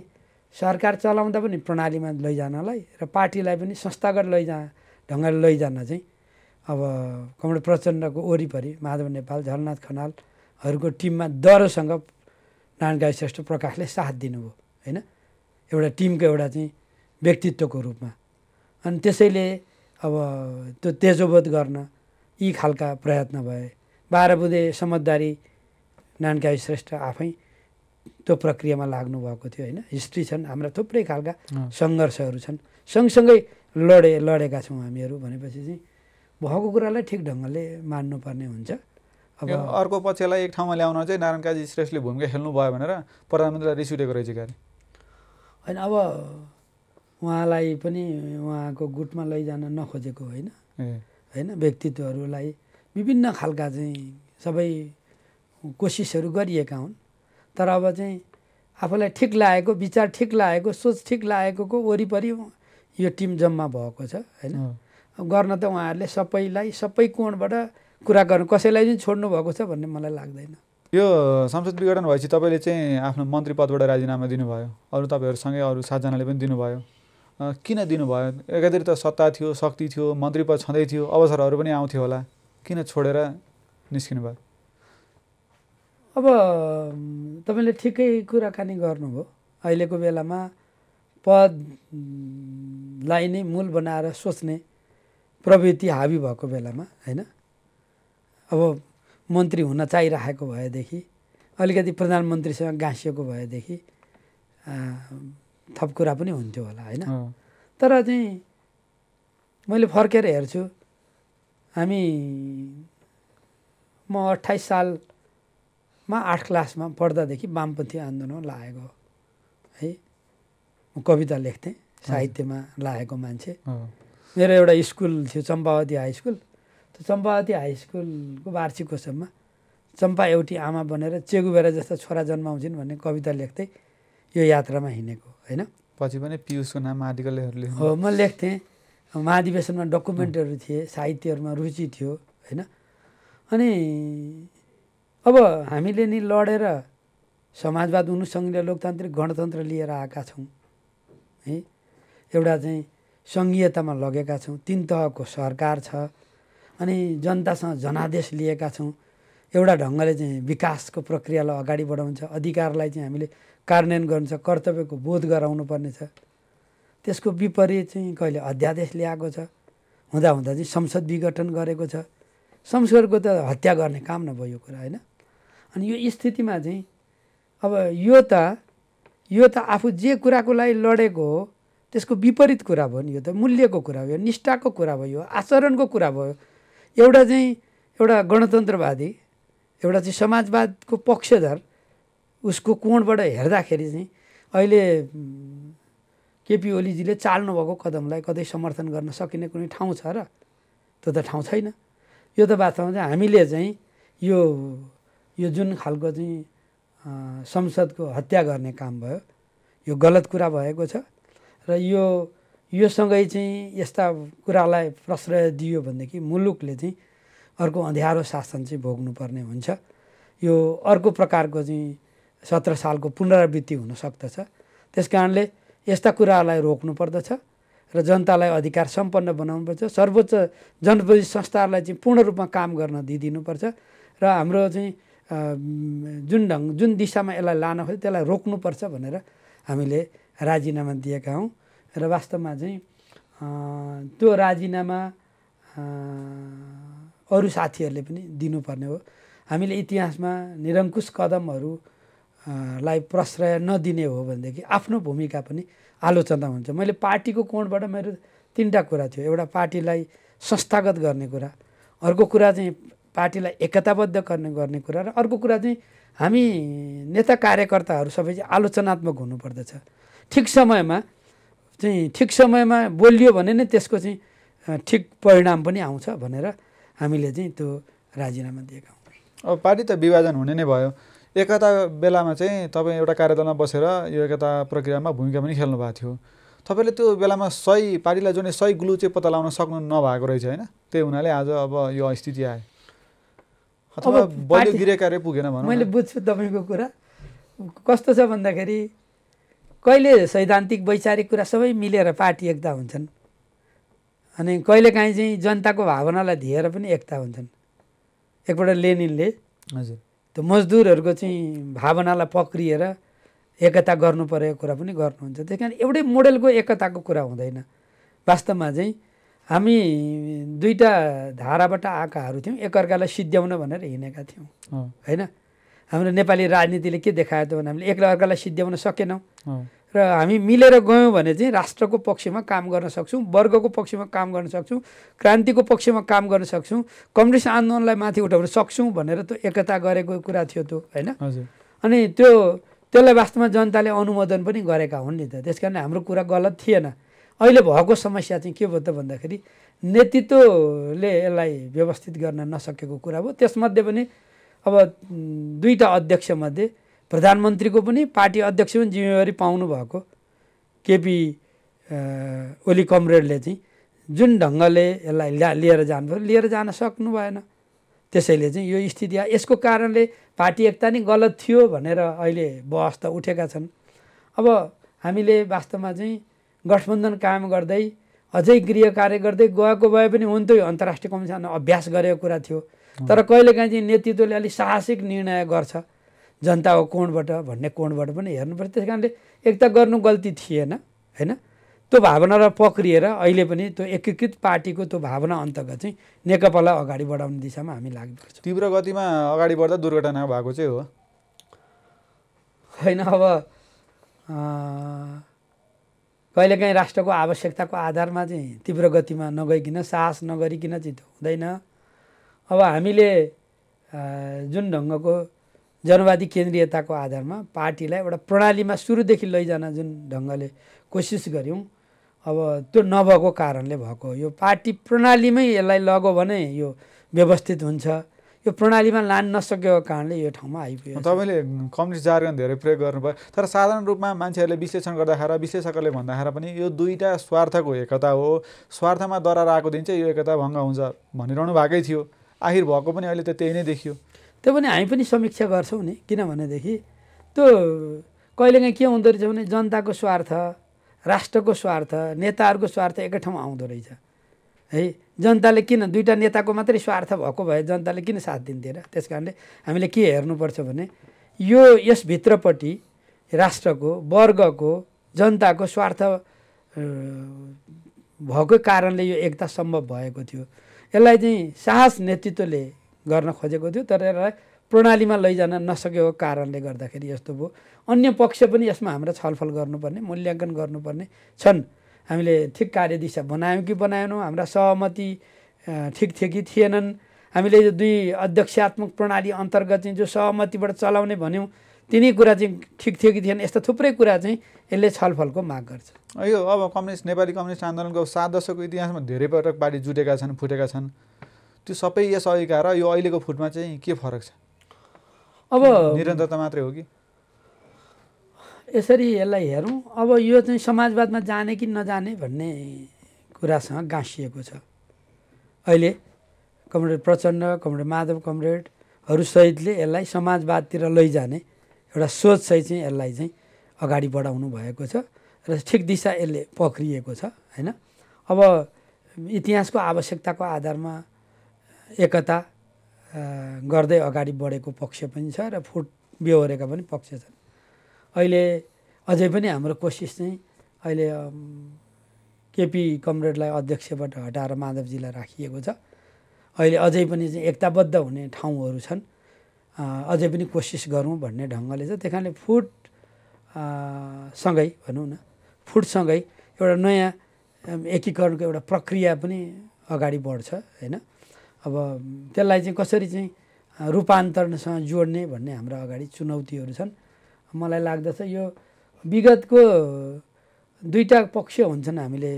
S2: सरकार चलाउँदा पनि प्रणालीमा लैजानलाई र पार्टीलाई पनि संस्थागत ढङ्गले लैजान चाहिँ अब कमरेड प्रचण्डको वरिपरि माधव नेपाल, झलनाथ खनालहरूको टिममा दह्रोसँग नारायण काजी श्रेष्ठ प्रकाशले साथ दिनुभयो, होइन? एउटा टिमको एउटा चाहिँ व्यक्तित्वको रूपमा। अनि त्यसैले अब त्यो तेजोवध गर्न यी खालका प्रयत्न भए। 12 बुँदे समझदारी नारायण श्रेष्ठ आफै त्यो प्रक्रियामा लाग्नु भएको थियो होइन। हिस्ट्री छन् हाम्रा थुप्रै खालका सङ्घर्षहरू छन्, सँगसँगै लडेका छौँ हामीहरू भनेपछि चाहिँ भएको कुरालाई ठिक ढङ्गले मान्नुपर्ने हुन्छ।
S1: अब अर्को पक्षलाई एक ठाउँमा ल्याउन चाहिँ नारायण काजी श्रेष्ठले भूमिका खेल्नु भयो भनेर प्रधानमन्त्रीलाई रिस उठेको रहेछ क्यारे
S2: होइन। अब उहाँलाई पनि उहाँको गुटमा लैजान नखोजेको होइन होइन। व्यक्तित्वहरूलाई विभिन्न खालका चाहिँ सबै कोसिसहरू गरिएका हुन्, तर अब चाहिँ आफूलाई ठिक लागेको, विचार ठिक लागेको, सोच ठिक लागेको वरिपरि यो टिम जम्मा भएको छ होइन। गर्न त उहाँहरूले सबैलाई सबै कोणबाट कुरा गर्नु, कसैलाई चाहिँ छोड्नु भएको छ भन्ने मलाई लाग्दैन।
S1: यो संसद विघटन भएपछि तपाईँले चाहिँ आफ्नो मन्त्री पदबाट राजीनामा दिनुभयो, अरू तपाईँहरूसँगै अरू 7 जनाले पनि दिनुभयो। किन दिनुभयो? एकातिर त सत्ता थियो, शक्ति थियो, मन्त्री पद छँदै थियो, अवसरहरू पनि आउँथ्यो होला, किन छोडेर निस्किनु भयो?
S2: अब तपाईँले ठिकै कुराकानी गर्नुभयो। अहिलेको बेलामा पदलाई नै मूल बनाएर सोच्ने प्रवृत्ति हावी भएको बेलामा होइन, अब मन्त्री हुन चाहिरहेको भएदेखि, अलिकति प्रधानमन्त्रीसँग गाँसिएको भएदेखि थप कुरा पनि हुन्थ्यो होला होइन। तर चाहिँ मैले फर्केर हेर्छु, म 28 सालमा 8 क्लासमा पढ्दादेखि वामपन्थी आन्दोलनमा लागेको है। म कविता लेख्थेँ, साहित्यमा लागेको मान्छे। मेरो एउटा स्कुल थियो चम्पावती हाई स्कुल। त्यो चम्पावती हाई स्कुलको वार्षिकोत्सवमा चम्पा एउटी आमा बनेर चेगुबेरा जस्ता छोरा जन्माउँछिन् भन्ने कविता लेख्दै यो यात्रामा हिँडेको होइन।
S1: पछि पनि पियुषको नाम आर्टिकलहरूले
S2: हो म लेख्थेँ। महाधिवेशनमा डकुमेन्टहरू थिए, साहित्यहरूमा रुचि थियो होइन। अनि अब हामीले नि लडेर समाजवाद अनुसङ्घीय लोकतान्त्रिक गणतन्त्र लिएर आएका छौँ है। एउटा चाहिँ सङ्घीयतामा लगेका छौँ, 3 तहको सरकार छ, अनि जनतासँग जनादेश लिएका छौँ। एउटा ढङ्गले चाहिँ विकासको प्रक्रियालाई अगाडि बढाउँछ, अधिकारलाई चाहिँ हामीले कार्यान्वयन गर्नु छ, कर्तव्यको बोध गराउनु पर्ने छ। त्यसको विपरीत चाहिँ कहिले अध्यादेश ल्याएको छ, हुँदा चाहिँ संसद विघटन गरेको छ। संसदको त हत्या गर्ने काम नभयो यो कुरा होइन। अनि यो स्थितिमा चाहिँ अब यो त आफू जे कुराको लागि लडेको हो त्यसको विपरीत कुरा भयो नि। यो त मूल्यको कुरा भयो, निष्ठाको कुरा भयो, आचरणको कुरा भयो। एउटा गणतन्त्रवादी, एउटा चाहिँ समाजवादको पक्षधर, उसको कोणबाट हेर्दाखेरि चाहिँ अहिले केपी ओलीजीले चाल्नुभएको कदमलाई कतै समर्थन गर्न सकिने कुनै ठाउँ छ र? त्यो त ठाउँ छैन। यो त वास्तवमा चाहिँ हामीले चाहिँ यो जुन खालको चाहिँ संसदको हत्या गर्ने काम भयो, यो गलत कुरा भएको छ। र योसँगै चाहिँ यस्ता कुरालाई प्रश्रय दियो भनेदेखि मुलुकले चाहिँ अर्को अँध्यारो शासन चाहिँ भोग्नुपर्ने हुन्छ। यो अर्को प्रकारको चाहिँ 17 सालको पुनरावृत्ति हुन सक्दछ। त्यस कारणले यस्ता कुराहरूलाई रोक्नु पर्दछ र जनतालाई अधिकार सम्पन्न बनाउनुपर्छ। सर्वोच्च जनप्रतिनिधि संस्थाहरूलाई चाहिँ पूर्ण रूपमा काम गर्न दिनुपर्छ र हाम्रो चाहिँ जुन दिशामा यसलाई लान खोज्यो त्यसलाई रोक्नुपर्छ भनेर हामीले राजीनामा दिएका हौँ। र वास्तवमा चाहिँ त्यो राजीनामा अरू साथीहरूले पनि दिनुपर्ने हो। हामीले इतिहासमा निरङ्कुश कदमहरूलाई प्रश्रय नदिने हो भनेदेखि आफ्नो भूमिका पनि आलोचना हुन्छ। मैले पार्टीको कोणबाट मेरो 3टा कुरा थियो। एउटा पार्टीलाई संस्थागत गर्ने कुरा, अर्को कुरा चाहिँ पार्टीलाई एकताबद्ध गर्ने कुरा, र अर्को कुरा चाहिँ हामी नेता कार्यकर्ताहरू सबै चाहिँ आलोचनात्मक हुनुपर्दछ। ठिक समयमा बोलियो भने नै त्यसको चाहिँ ठिक परिणाम पनि आउँछ भनेर हामीले चाहिँ त्यो राजीनामा दिएका हौँ।
S1: अब पार्टी त विभाजन हुने नै भयो। एकता बेलामा चाहिँ तपाईँ एउटा कार्यदलमा बसेर यो एकता प्रक्रियामा भूमिका पनि खेल्नु भएको थियो। तपाईँले त्यो बेलामा पार्टीलाई जोड्ने सही ग्लु चाहिँ पत्ता लगाउन सक्नु नभएको रहेछ होइन। त्यही हुनाले आज अब यो स्थिति आयो, अथवा बलियो गृह कार्य पुगेन भनौँ।
S2: मैले बुझ्छु तपाईँको कुरा। कस्तो छ भन्दाखेरि कहिले सैद्धान्तिक वैचारिक कुरा सबै मिलेर पार्टी एकता हुन्छन्, अनि कहिलेकाहीँ चाहिँ जनताको भावनालाई दिएर पनि एकता हुन्छन्। एकपल्ट लेनिनले
S1: हजुर
S2: त्यो मजदुरहरूको चाहिँ भावनालाई पक्रिएर एकता गर्नु परेको कुरा पनि गर्नुहुन्छ। त्यही कारण एउटै मोडेलको एकताको कुरा हुँदैन। वास्तवमा चाहिँ हामी दुईटा धाराबाट आएकाहरू थियौँ, एकअर्कालाई सिद्ध्याउन भनेर हिँडेका थियौँ होइन। हाम्रो नेपाली राजनीतिले के देखायो त भने हामीले एकअर्कालाई सिद्ध्याउन सकेनौँ र हामी मिलेर गयौँ भने चाहिँ राष्ट्रको पक्षमा काम गर्न सक्छौँ, वर्गको पक्षमा काम गर्न सक्छौँ, क्रान्तिको पक्षमा काम गर्न सक्छौँ, कम्युनिस्ट आन्दोलनलाई माथि उठाउन सक्छौँ भनेर त एकता गरेको कुरा थियो त्यो होइन। अनि त्यसलाई वास्तवमा जनताले अनुमोदन पनि गरेका हुन् नि त। त्यस कारण हाम्रो कुरा गलत थिएन। अहिले भएको समस्या चाहिँ के भयो त भन्दाखेरि नेतृत्वले यसलाई व्यवस्थित गर्न नसकेको कुरा भयो। त्यसमध्ये पनि अब दुईटा अध्यक्षमध्ये प्रधानमन्त्रीको पनि पार्टी अध्यक्ष पनि जिम्मेवारी पाउनु भएको केपी ओली कमरेडले चाहिँ जुन ढङ्गले यसलाई लिएर जानु लिएर जान सक्नु भएन। त्यसैले चाहिँ यो स्थिति यसको कारणले पार्टी एकता नै गलत थियो भनेर अहिले बहस त उठेका छन्। अब हामीले वास्तवमा चाहिँ गठबन्धन कायम गर्दै अझै गृह कार्य गर्दै गएको भए पनि हुन्थ्यो। यो अन्तर्राष्ट्रिय कमिसनमा अभ्यास गरेको कुरा थियो। तर कहिलेकाहीँ चाहिँ नेतृत्वले अलिक साहसिक निर्णय गर्छ जनताको कोणबाट भन्ने कोणबाट पनि हेर्नुपर्छ। त्यस कारणले एकता गर्नु गल्ती थिएन होइन। त्यो भावनालाई पक्रिएर अहिले पनि त्यो एकीकृत पार्टीको त्यो भावना अन्तर्गत चाहिँ नेकपालाई अगाडि बढाउने दिशामा हामी लाग्नुपर्छ।
S1: तीव्र गतिमा अगाडि बढ्दा दुर्घटना भएको चाहिँ हो
S2: होइन। अब कहिलेकाहीँ राष्ट्रको आवश्यकताको आधारमा चाहिँ तीव्र गतिमा नगइकन साहस नगरिकन चाहिँ त्यो हुँदैन। अब हामीले जुन ढङ्गको जनवादी केन्द्रीयताको आधारमा पार्टीलाई एउटा प्रणालीमा सुरुदेखि लैजान जुन ढङ्गले कोसिस गऱ्यौँ, अब त्यो नभएको कारणले भएको। यो पार्टी प्रणालीमै यसलाई लग्यो भने यो व्यवस्थित हुन्छ। यो प्रणालीमा लान नसकेको कारणले यो ठाउँमा आइपुग्यो।
S1: तपाईँले कम्युनिस्ट जार्गन धेरै प्रयोग गर्नुभयो, तर साधारण रूपमा मान्छेहरूले विश्लेषण गर्दाखेरि विश्लेषकहरूले भन्दाखेरि पनि यो दुईटा स्वार्थको एकता हो, स्वार्थमा दरार आएको दिन चाहिँ यो एकता भङ्ग हुन्छ भनिरहनु भएकै थियो। आखिर भएको पनि अहिले त त्यही नै देखियो।
S2: त्यो पनि हामी पनि समीक्षा गर्छौँ नि। किनभनेदेखि त्यो कहिलेकाहीँ के हुँदो रहेछ भने जनताको स्वार्थ, राष्ट्रको स्वार्थ, नेताहरूको स्वार्थ एकै ठाउँमा आउँदो रहेछ है। जनताले किन दुईटा नेताको मात्रै स्वार्थ भएको भए जनताले किन साथ दिन्थेन। त्यस कारणले हामीले के हेर्नुपर्छ भने यो यसभित्रपट्टि राष्ट्रको, वर्गको, जनताको स्वार्थ भएको कारणले यो एकता सम्भव भएको थियो। यसलाई चाहिँ साहस नेतृत्वले गर्न खोजेको थियो, तर यसलाई प्रणालीमा लैजान नसकेको कारणले गर्दाखेरि यस्तो भयो। अन्य पक्ष पनि यसमा हाम्रो छलफल गर्नुपर्ने, मूल्याङ्कन गर्नुपर्ने छन्। हामीले ठिक कार्यदिशा बनायौँ कि बनाएनौँ, हाम्रा सहमति ठिक थियो कि थिएनन्, हामीले यो दुई अध्यक्षात्मक प्रणाली अन्तर्गत चाहिँ जो सहमतिबाट चलाउने भन्यौँ तिनी कुरा चाहिँ ठिक थियो कि थिएन, यस्तो थुप्रै कुरा चाहिँ यसले छलफलको माग गर्छ।
S1: यो अब नेपाली कम्युनिस्ट आन्दोलनको 7 दशकको इतिहासमा धेरै पटक पार्टी जुटेका छन्, फुटेका छन्। त्यो सबै यस अघिका र यो अहिलेको फुटमा चाहिँ के फरक छ?
S2: अब
S1: निरन्तरता मात्रै हो कि?
S2: यसरी यसलाई हेरौँ, अब यो चाहिँ समाजवादमा जाने कि नजाने भन्ने कुरासँग गाँसिएको छ। अहिले कमरेड प्रचण्ड, कमरेड माधव कमरेडहरू सहितले यसलाई समाजवादतिर लैजाने एउटा सोचसहित चाहिँ यसलाई चाहिँ अगाडि बढाउनु भएको छ र ठिक दिशा यसले पक्रिएको छ होइन। अब इतिहासको आवश्यकताको आधारमा एकता गर्दै अगाडि बढेको पक्ष पनि छ र फुट बेहोरेका पनि पक्ष छन्। अहिले अझै पनि हाम्रो कोसिस चाहिँ अहिले केपी कमरेडलाई अध्यक्षबाट हटाएर माधवजीलाई राखिएको छ। अहिले अझै पनि चाहिँ एकताबद्ध हुने ठाउँहरू छन्, अझै पनि कोसिस गरौँ भन्ने ढङ्गले छ। त्यही कारणले फुट सँगै भनौँ न, फुटसँगै एउटा नयाँ एकीकरणको एउटा प्रक्रिया पनि अगाडि बढ्छ होइन। अब त्यसलाई चाहिँ कसरी चाहिँ रूपान्तरणसँग जोड्ने भन्ने हाम्रा अगाडि चुनौतीहरू छन्। मलाई लाग्दछ यो विगतको दुईटा पक्ष हुन्छन् हामीले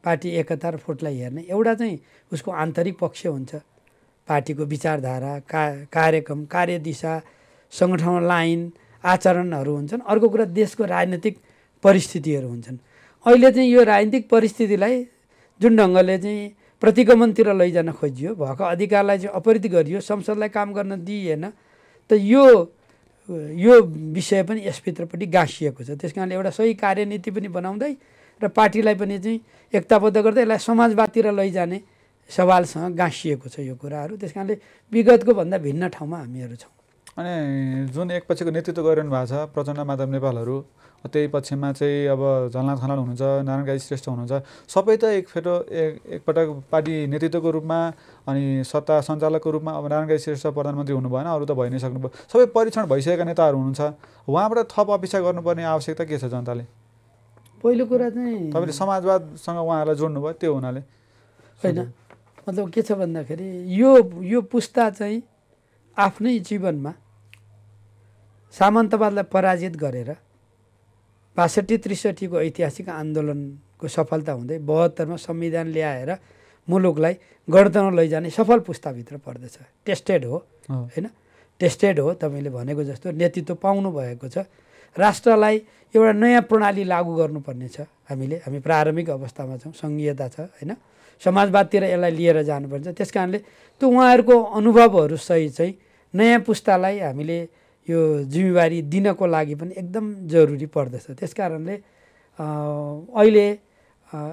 S2: पार्टी एकता र फुटलाई हेर्ने। एउटा चाहिँ उसको आन्तरिक पक्ष हुन्छ, पार्टीको विचारधारा, कार्यक्रम, कार्यदिशा, सङ्गठन लाइन, आचरणहरू हुन्छन्। अर्को कुरा देशको राजनीतिक परिस्थितिहरू हुन्छन्। अहिले चाहिँ यो राजनीतिक परिस्थितिलाई जुन ढङ्गले चाहिँ प्रतिगमनतिर लैजान खोजियो, भएको अधिकारलाई चाहिँ अपहरित गरियो, संसदलाई काम गर्न दिइएन, त यो विषय पनि यसभित्रपट्टि गाँसिएको छ। त्यस कारणले एउटा सही कार्यनीति पनि बनाउँदै र पार्टीलाई पनि चाहिँ एकताबद्ध गर्दै यसलाई समाजवादतिर लैजाने सवालसँग गाँसिएको छ यो कुराहरू। त्यस कारणले विगतको भन्दा भिन्न ठाउँमा हामीहरू छौँ।
S1: अनि जुन एक पक्षको नेतृत्व गरिरहनु भएको छ प्रचण्ड माधव नेपालहरू, त्यही पक्षमा चाहिँ अब झलनाथ खनाल हुनुहुन्छ, नारायण काजी श्रेष्ठ हुनुहुन्छ, सबै त एकपटक पार्टी नेतृत्वको रूपमा अनि सत्ता सञ्चालकको रूपमा अब नारायण काजी श्रेष्ठ प्रधानमन्त्री हुनु भएन, अरू त भइ नै सक्नुभयो। सबै परीक्षण भइसकेका नेताहरू हुनुहुन्छ, उहाँबाट थप अपेक्षा गर्नुपर्ने आवश्यकता के छ जनताले?
S2: पहिलो कुरा चाहिँ
S1: तपाईँले समाजवादसँग उहाँहरूलाई जोड्नुभयो, त्यो हुनाले
S2: होइन, मतलब के छ भन्दाखेरि यो पुस्ता चाहिँ आफ्नै जीवनमा सामन्तवादलाई पराजित गरेर ६२-६३को ऐतिहासिक आन्दोलनको सफलता हुँदै ७२मा संविधान ल्याएर मुलुकलाई गणतन्त्र लैजाने सफल पुस्ताभित्र पर्दछ। टेस्टेड हो होइन, टेस्टेड हो। तपाईँले भनेको जस्तो नेतृत्व पाउनु भएको छ। राष्ट्रलाई एउटा नयाँ प्रणाली लागू गर्नुपर्ने छ। हामी प्रारम्भिक अवस्थामा छौँ, सङ्घीयता छ होइन, समाजवादतिर यसलाई लिएर जानुपर्छ। त्यस कारणले त्यो उहाँहरूको अनुभवहरू सहित चाहिँ नयाँ पुस्तालाई हामीले यो जिम्मेवारी दिनको लागि पनि एकदम जरुरी पर्दछ। त्यस कारणले अहिले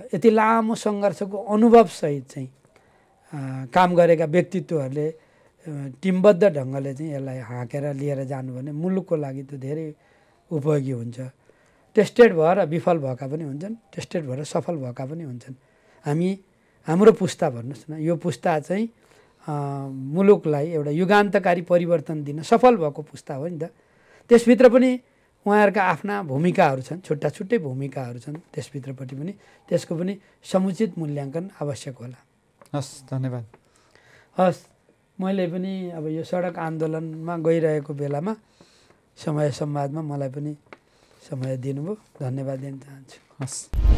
S2: यति लामो सङ्घर्षको अनुभवसहित चाहिँ काम गरेका व्यक्तित्वहरूले टिमबद्ध ढङ्गले चाहिँ यसलाई हाँकेर लिएर जानु भने मुलुकको लागि त धेरै उपयोगी हुन्छ। टेस्टेड भएर विफल भएका पनि हुन्छन्, टेस्टेड भएर सफल भएका पनि हुन्छन्। हाम्रो पुस्ता भन्नुहोस् न, यो पुस्ता चाहिँ मुलुकलाई एउटा युगान्तकारी परिवर्तन दिन सफल भएको पुस्ता हो नि त। त्यसभित्र पनि उहाँहरूका आफ्ना भूमिकाहरू छन्, छुट्टा छुट्टै भूमिकाहरू छन्, त्यसभित्रपट्टि पनि त्यसको पनि समुचित मूल्याङ्कन आवश्यक होला।
S1: हस्, धन्यवाद।
S2: हस्, मैले पनि अब यो सडक आन्दोलनमा गइरहेको बेलामा समय संवादमा मलाई पनि समय दिनुभयो, धन्यवाद दिन चाहन्छु।
S1: हस्।